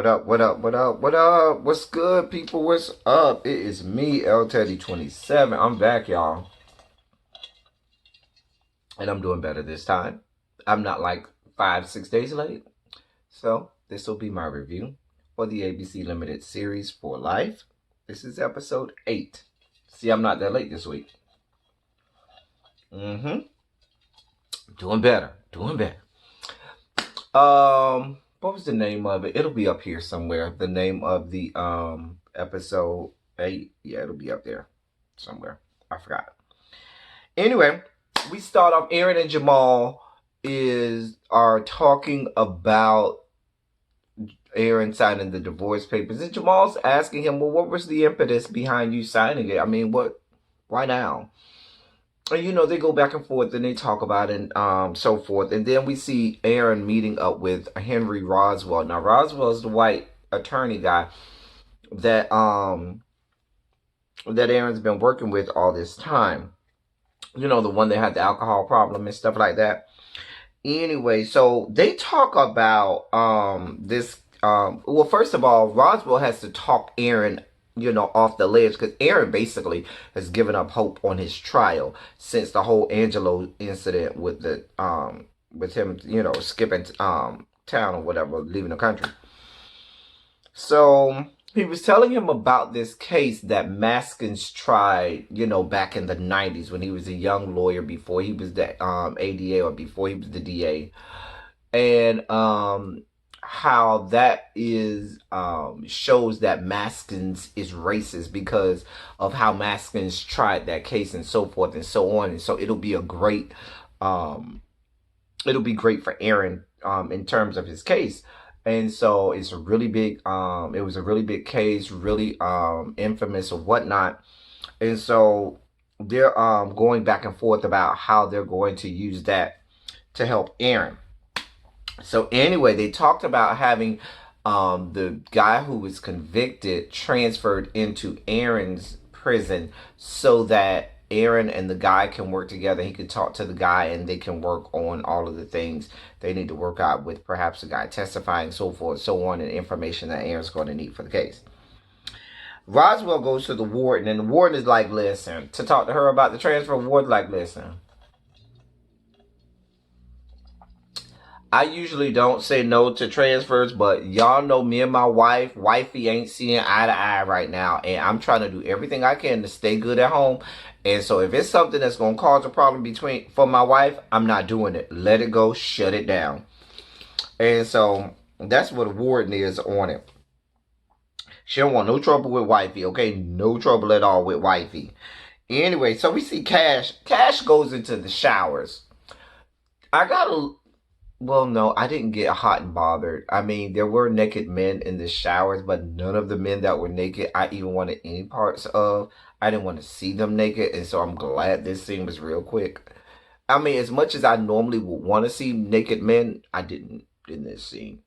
up? What up? What up? What up? What's good, people? What's up? It is me, L Teddy 27. I'm back, y'all. And I'm doing better this time. I'm not like 5, 6 days late. So, this will be my review for the ABC Limited series for life. This is episode 8. See, I'm not that late this week. Doing better. What was the name of it? It'll be up here somewhere. The name of the episode 8. Yeah, it'll be up there somewhere. I forgot. Anyway, we start off. Aaron and Jamal are talking about Aaron signing the divorce papers. And Jamal's asking him, well, what was the impetus behind you signing it? I mean, why now? And, they go back and forth and they talk about it and so forth. And then we see Aaron meeting up with Henry Roswell. Now, Roswell is the white attorney guy that Aaron's been working with all this time. The one that had the alcohol problem and stuff like that. Anyway, so they talk about this. Well, first of all, Roswell has to talk Aaron off the ledge, because Aaron basically has given up hope on his trial since the whole Angelo incident with him, skipping town or whatever, leaving the country. So he was telling him about this case that Maskins tried, back in the 90s when he was a young lawyer, before he was the ADA or before he was the DA. And how that is shows that Maskins is racist because of how Maskins tried that case and so forth and so on. And so it'll be great for Aaron in terms of his case. And so it's a really big it was a really big case, really infamous or whatnot. And so they're going back and forth about how they're going to use that to help Aaron. So anyway, they talked about having the guy who was convicted transferred into Aaron's prison so that Aaron and the guy can work together. He could talk to the guy and they can work on all of the things they need to work out with, perhaps the guy testifying, so forth, so on, and information that Aaron's going to need for the case. Roswell goes to the warden, and the warden is like, listen, to talk to her about the transfer. Warden's like, listen, I usually don't say no to transfers, but y'all know me and my wifey ain't seeing eye to eye right now. And I'm trying to do everything I can to stay good at home. And so if it's something that's going to cause a problem for my wife, I'm not doing it. Let it go. Shut it down. And so that's what a warden is on it. She don't want no trouble with wifey, okay? No trouble at all with wifey. Anyway, so we see Cash. Cash goes into the showers. Well, no, I didn't get hot and bothered. I mean, there were naked men in the showers, but none of the men that were naked I even wanted any parts of. I didn't want to see them naked, and so I'm glad this scene was real quick. I mean, as much as I normally would want to see naked men, I didn't in this scene.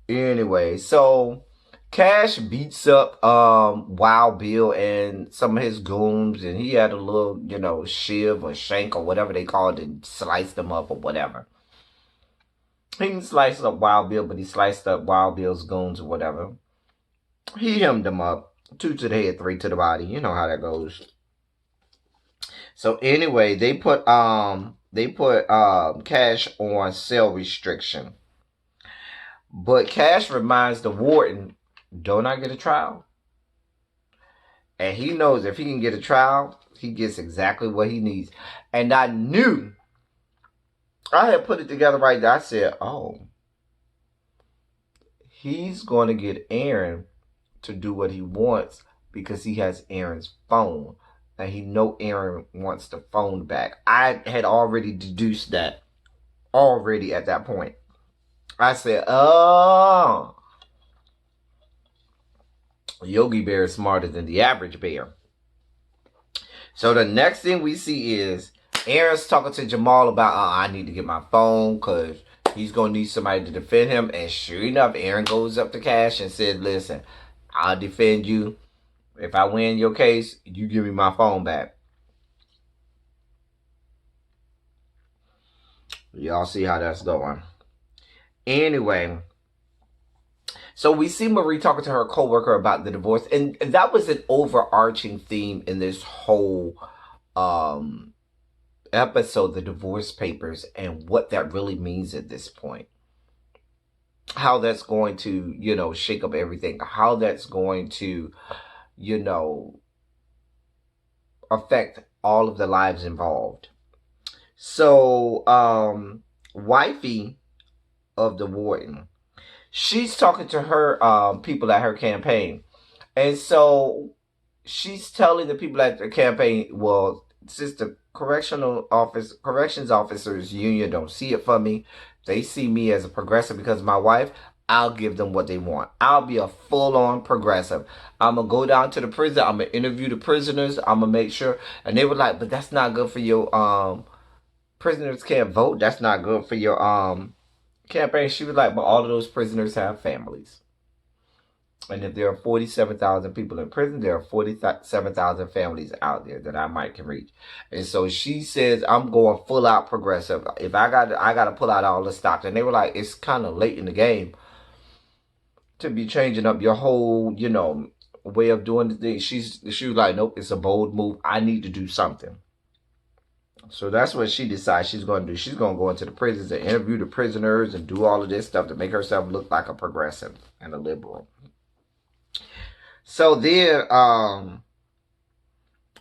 Anyway, so Cash beats up Wild Bill and some of his goons, and he had a little, shiv or shank or whatever they called it, and sliced them up or whatever. He didn't slice up Wild Bill, but he sliced up Wild Bill's goons or whatever. He hemmed them up. 2 to the head, 3 to the body. You know how that goes. So anyway, they put Cash on cell restriction. But Cash reminds the warden, don't I get a trial? And he knows if he can get a trial, he gets exactly what he needs. And I had put it together right there. I said, oh, he's going to get Aaron to do what he wants because he has Aaron's phone. And he know Aaron wants the phone back. I had already deduced that at that point. I said, oh, Yogi Bear is smarter than the average bear. So the next thing we see is Aaron's talking to Jamal about, I need to get my phone because he's going to need somebody to defend him. And sure enough, Aaron goes up to Cash and said, listen, I'll defend you. If I win your case, you give me my phone back. Y'all see how that's going. Anyway, So we see Marie talking to her coworker about the divorce, and that was an overarching theme in this whole um episode, the divorce papers, and what that really means at this point. How that's going to, shake up everything. How that's going to, you know, affect all of the lives involved. So, wifey of the warden, she's talking to her people at her campaign. And so she's telling the people at the campaign, well, since the corrections officers union don't see it for me, they see me as a progressive because of my wife. I'll give them what they want. I'll be a full-on progressive. I'm going to go down to the prison. I'm going to interview the prisoners. I'm going to make sure. And they were like, but that's not good for your, prisoners can't vote. That's not good for your, campaign. She was like, but all of those prisoners have families. And if there are 47,000 people in prison, there are 47,000 families out there that I might can reach. And so she says, I'm going full out progressive. If I got to pull out all the stops. And they were like, it's kind of late in the game to be changing up your whole, way of doing the thing. She was like, nope, it's a bold move. I need to do something. So that's what she decides she's going to do. She's going to go into the prisons and interview the prisoners and do all of this stuff to make herself look like a progressive and a liberal. So then,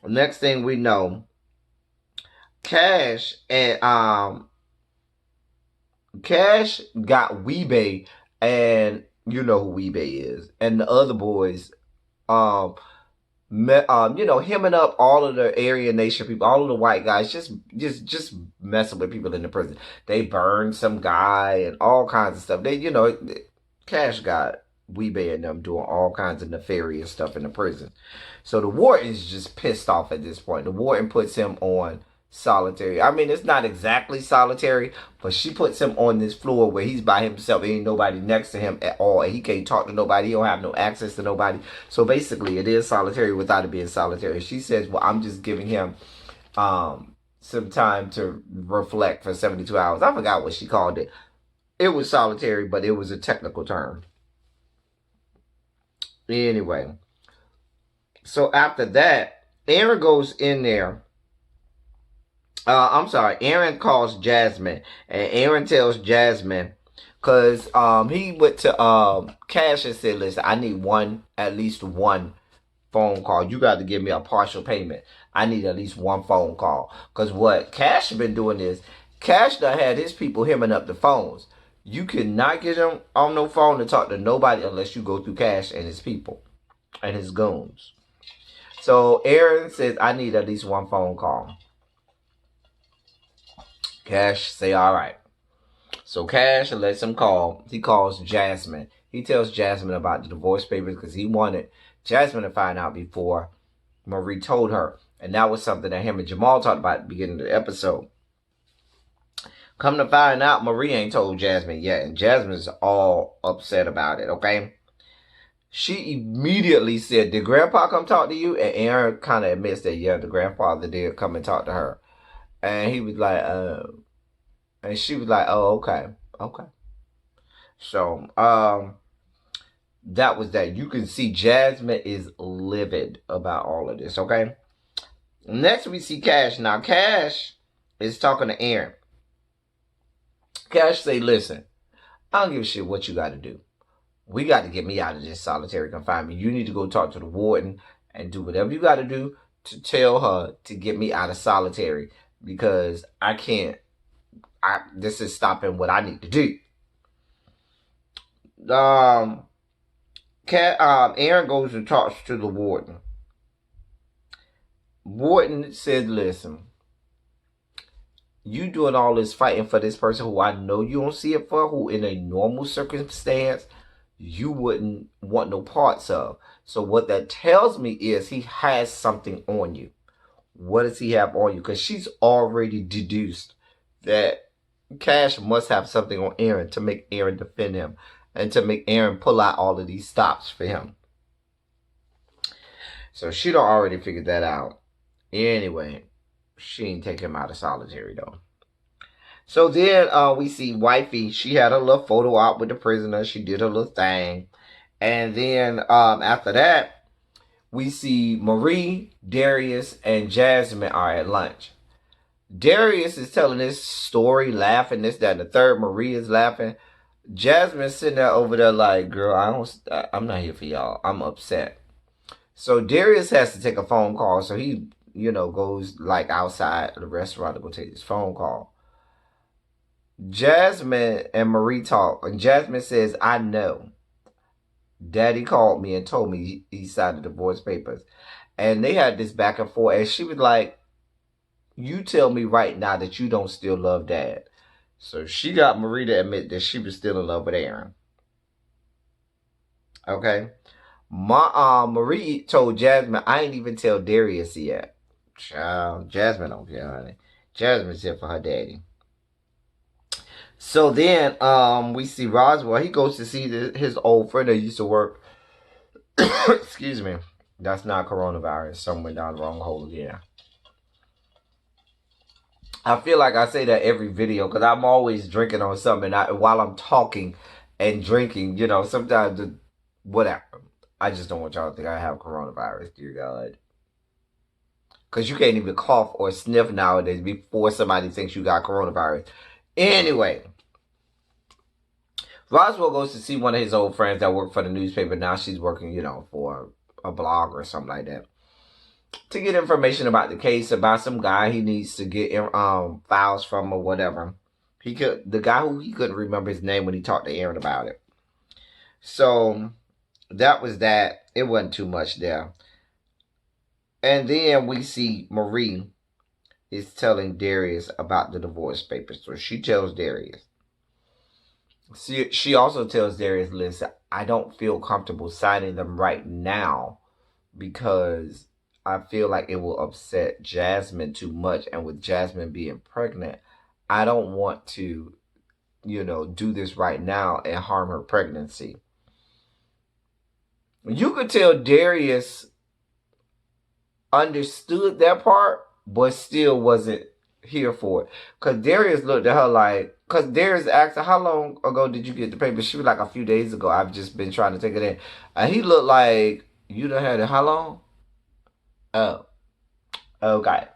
next thing we know, Cash got Weebay, and you know who Weebay is, and the other boys, hemming up all of the Aryan Nation people, all of the white guys, just messing with people in the prison. They burned some guy and all kinds of stuff. Cash got Weebay and them doing all kinds of nefarious stuff in the prison. So the warden's just pissed off at this point. The warden puts him on solitary. I mean, it's not exactly solitary, but she puts him on this floor where he's by himself. Ain't nobody next to him at all. And he can't talk to nobody. He don't have no access to nobody. So basically, it is solitary without it being solitary. She says, well, I'm just giving him some time to reflect for 72 hours. I forgot what she called it. It was solitary, but it was a technical term. Anyway, so after that, Aaron goes in there. Aaron calls Jasmine, and Aaron tells Jasmine, because he went to Cash and said, listen, I need at least one phone call. You got to give me a partial payment. I need at least one phone call. Because what Cash has been doing is, Cash done had his people hemming up the phones. You cannot get him on no phone to talk to nobody unless you go through Cash and his people and his goons. So Aaron says, I need at least one phone call. Cash say, all right. So Cash lets him call. He calls Jasmine. He tells Jasmine about the divorce papers because he wanted Jasmine to find out before Marie told her. And that was something that him and Jamal talked about at the beginning of the episode. Come to find out, Marie ain't told Jasmine yet. And Jasmine's all upset about it, okay? She immediately said, did Grandpa come talk to you? And Aaron kind of admits that, yeah, the grandfather did come and talk to her. And he was like, and she was like, oh, okay. So, that was that. You can see Jasmine is livid about all of this, okay? Next, we see Cash. Now, Cash is talking to Aaron. Cash say, listen, I don't give a shit what you got to do. We got to get me out of this solitary confinement. You need to go talk to the warden and do whatever you got to do to tell her to get me out of solitary, because I can't. This is stopping what I need to do. Aaron goes and talks to the warden. Warden said, listen, you doing all this fighting for this person who I know you don't see it for, who in a normal circumstance you wouldn't want no parts of. So what that tells me is he has something on you. What does he have on you? Because she's already deduced that Cash must have something on Aaron to make Aaron defend him and to make Aaron pull out all of these stops for him. So she done already figured that out. Anyway, she ain't take him out of solitary though. So then we see Wifey. She had a little photo out with the prisoner. She did a little thing. And then after that, we see Marie, Darius, and Jasmine are at lunch. Darius is telling this story, laughing, this, that, and the third. Marie is laughing. Jasmine's sitting there over there like, girl, I'm not here for y'all. I'm upset. So Darius has to take a phone call. So he, goes like outside the restaurant to go take his phone call. Jasmine and Marie talk, and Jasmine says, I know. Daddy called me and told me he signed the divorce papers. And they had this back and forth. And she was like, you tell me right now that you don't still love Dad. So she got Marie to admit that she was still in love with Aaron. Okay. Marie told Jasmine, I ain't even tell Darius yet. Child, Jasmine don't care, honey. Jasmine's here for her daddy. So then we see Roswell. He goes to see his old friend that used to work. Excuse me. That's not coronavirus. Someone down the wrong hole again. I feel like I say that every video because I'm always drinking on something. While I'm talking and drinking, sometimes whatever. I just don't want y'all to think I have coronavirus, dear God. Because you can't even cough or sniff nowadays before somebody thinks you got coronavirus. Anyway, Roswell goes to see one of his old friends that worked for the newspaper. Now she's working, for a blog or something like that. To get information about the case, about some guy he needs to get files from or whatever. The guy who he couldn't remember his name when he talked to Aaron about it. So that was that. It wasn't too much there. And then we see Marie is telling Darius about the divorce papers. So she tells Darius. She also tells Darius, listen, I don't feel comfortable signing them right now because I feel like it will upset Jasmine too much. And with Jasmine being pregnant, I don't want to, do this right now and harm her pregnancy. You could tell Darius understood that part, but still wasn't here for it. Because Darius looked at her like, because Darius asked her, how long ago did you get the paper? She was like, a few days ago. I've just been trying to take it in. And he looked like, you done had it how long? Oh. Okay.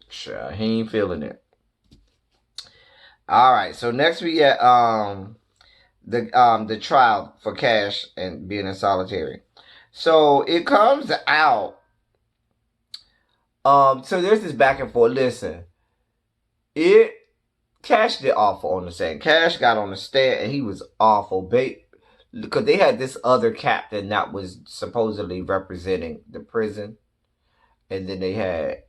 Sure, he ain't feeling it. Alright, so next we get the trial for Cash and being in solitary. So it comes out. So there's this back and forth. Listen, Cash did awful on the stand. Cash got on the stand and he was awful, because they had this other captain that was supposedly representing the prison, and then they had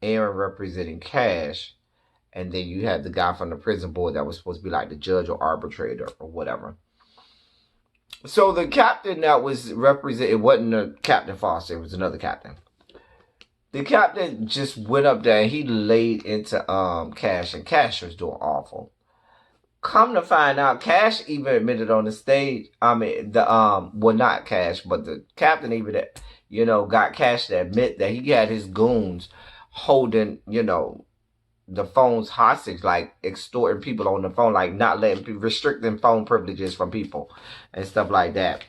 Aaron representing Cash, and then you had the guy from the prison board that was supposed to be like the judge or arbitrator or whatever. So the captain that was represented, it wasn't a Captain Foster, it was another captain. The captain just went up there and he laid into Cash, and Cash was doing awful. Come to find out, Cash even admitted on the stage, well, not Cash, but the captain even, got Cash to admit that he had his goons holding, the phones hostage, like extorting people on the phone, like not letting people, restricting phone privileges from people and stuff like that.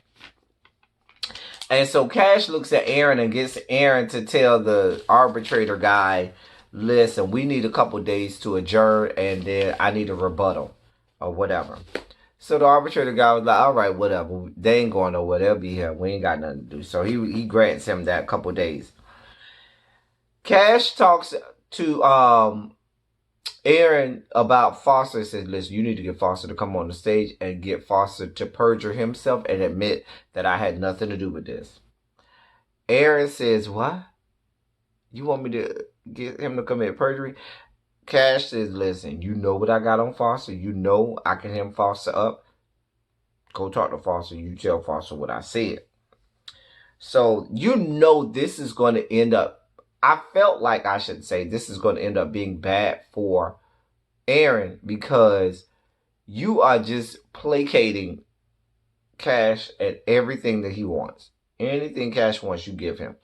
And so Cash looks at Aaron and gets Aaron to tell the arbitrator guy, listen, we need a couple days to adjourn, and then I need a rebuttal or whatever. So the arbitrator guy was like, all right, whatever. They ain't going nowhere. They'll be here. We ain't got nothing to do. So he grants him that couple days. Cash talks to Aaron about Foster. Says, listen, you need to get Foster to come on the stage and get Foster to perjure himself and admit that I had nothing to do with this. Aaron says, what? You want me to get him to commit perjury? Cash says, listen, you know what I got on Foster. You know I can hem Foster up. Go talk to Foster. You tell Foster what I said. So this is going to end up, I felt like I should say this is going to end up being bad for Aaron, because you are just placating Cash at everything that he wants. Anything Cash wants, you give him.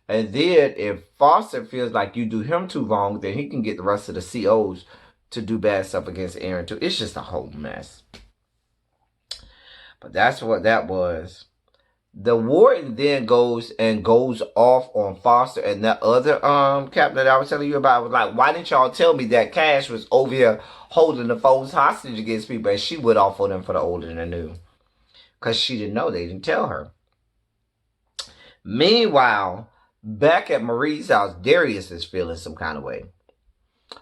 And then if Foster feels like you do him too wrong, then he can get the rest of the COs to do bad stuff against Aaron too. It's just a whole mess. But that's what that was. The warden then goes off on Foster and that other captain that I was telling you about. Was like, why didn't y'all tell me that Cash was over here holding the folks hostage against people? And she went off on them for the older than I knew. Because she didn't know. They didn't tell her. Meanwhile, back at Marie's house, Darius is feeling some kind of way.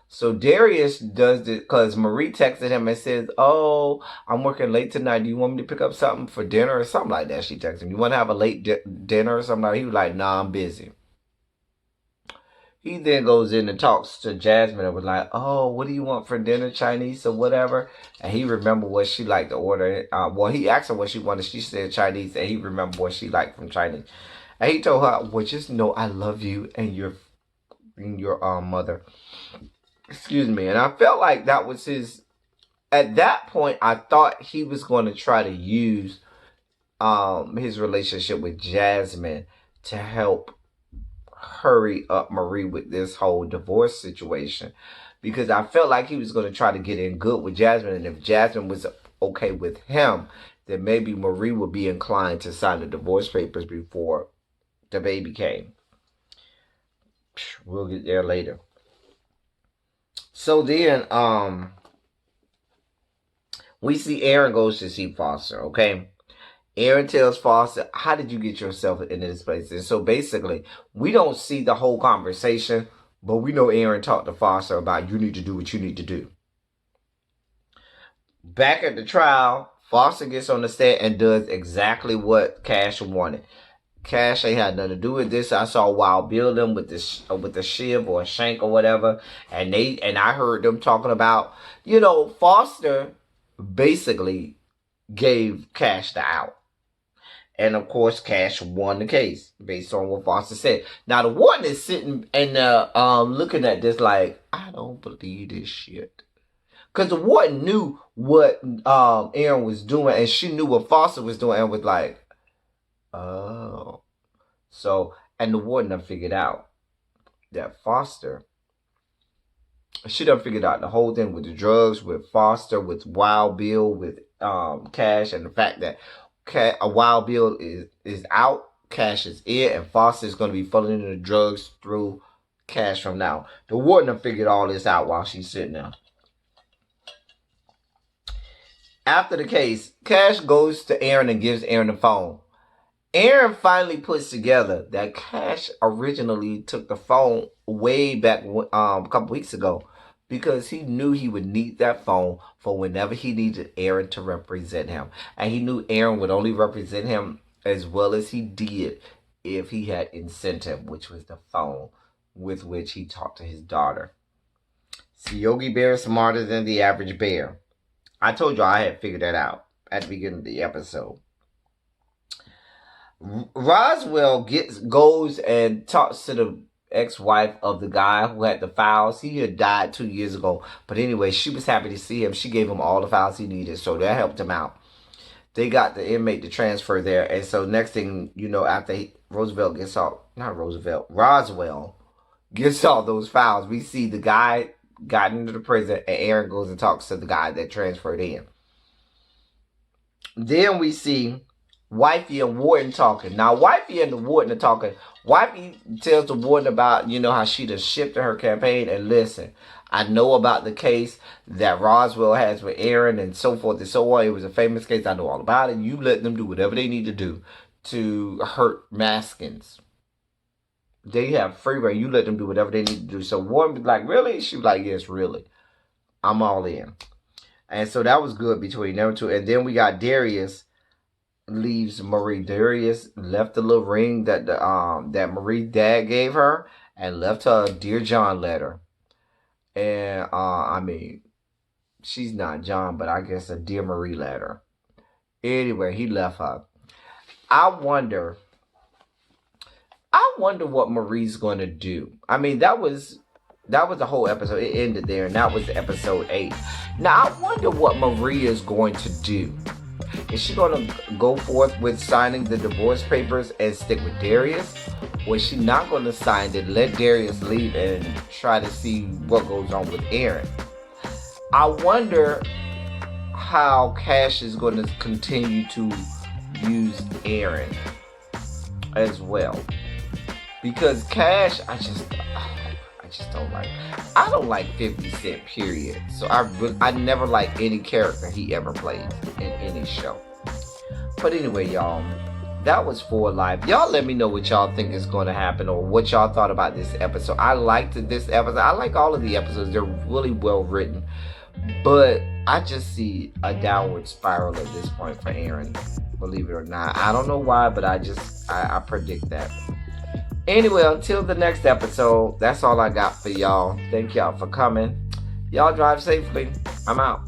So Darius does it because Marie texted him and says, oh, I'm working late tonight. Do you want me to pick up something for dinner or something like that? She texted him. You want to have a late dinner or something like that? He was like, nah, I'm busy. He then goes in and talks to Jasmine and was like, oh, what do you want for dinner, Chinese or whatever? And he remembered what she liked to order. Well, he asked her what she wanted. She said Chinese, and he remembered what she liked from Chinese. And he told her, well, just know I love you and your mother. Excuse me. And I felt like that was his. At that point, I thought he was going to try to use his relationship with Jasmine to help hurry up Marie with this whole divorce situation. Because I felt like he was going to try to get in good with Jasmine. And if Jasmine was okay with him, then maybe Marie would be inclined to sign the divorce papers before the baby came. We'll get there later. So then, we see Aaron goes to see Foster, okay? Aaron tells Foster, how did you get yourself into this place? And so basically, we don't see the whole conversation, but we know Aaron talked to Foster about you need to do what you need to do. Back at the trial, Foster gets on the stand and does exactly what Cash wanted. Cash ain't had nothing to do with this. I saw Wild Bill them with this with the shiv or a shank or whatever, and I heard them talking about, Foster basically gave Cash the out. And of course, Cash won the case based on what Foster said. Now the warden is sitting and looking at this like, I don't believe this shit. Because the warden knew what Aaron was doing, and she knew what Foster was doing, and was like, oh. So, and the warden done figured out that Foster, she done figured out the whole thing with the drugs, with Foster, with Wild Bill, with Cash, and the fact that Wild Bill is out, Cash is in, and Foster is going to be falling into the drugs through Cash from now. The warden done figured all this out while she's sitting there. After the case, Cash goes to Aaron and gives Aaron the phone. Aaron finally puts together that Cash originally took the phone way back a couple weeks ago because he knew he would need that phone for whenever he needed Aaron to represent him. And he knew Aaron would only represent him as well as he did if he had incentive, which was the phone with which he talked to his daughter. See, Yogi Bear is smarter than the average bear. I told you I had figured that out at the beginning of the episode. Roswell goes and talks to the ex-wife of the guy who had the files. He had died 2 years ago. But anyway, she was happy to see him. She gave him all the files he needed. So that helped him out. They got the inmate to transfer there. And so next thing you know, after Roswell gets all those files, we see the guy got into the prison and Aaron goes and talks to the guy that transferred in. Then we see Wifey and Warden talking. Now, Wifey and the Warden are talking. Wifey tells the Warden about, how she done shifted her campaign. And listen, I know about the case that Roswell has with Aaron and so forth and so on. It was a famous case. I know all about it. You let them do whatever they need to do to hurt Maskins. They have free reign. You let them do whatever they need to do. So Warden was like, really? She was like, yes, really. I'm all in. And so that was good between them two. And then we got Darius leaves Marie. Darius left the little ring that that Marie's dad gave her and left her a Dear John letter. And I mean, she's not John, but I guess a Dear Marie letter. Anyway, he left her. I wonder what Marie's going to do. I mean, that was the whole episode. It ended there, and that was episode 8. Now, I wonder what Marie is going to do. Is she going to go forth with signing the divorce papers and stick with Darius? Or is she not going to sign it, let Darius leave, and try to see what goes on with Aaron? I wonder how Cash is going to continue to use Aaron as well. Because Cash, I just don't like. I don't like 50 Cent, period. So I never liked any character he ever played in any show. But anyway, y'all, that was 4 Live. Y'all let me know what y'all think is going to happen, or what y'all thought about this episode. I liked this episode. I like all of the episodes. They're really well written. But I just see a downward spiral at this point for Aaron. Believe it or not. I don't know why, but I predict that. Anyway, until the next episode, that's all I got for y'all. Thank y'all for coming. Y'all drive safely. I'm out.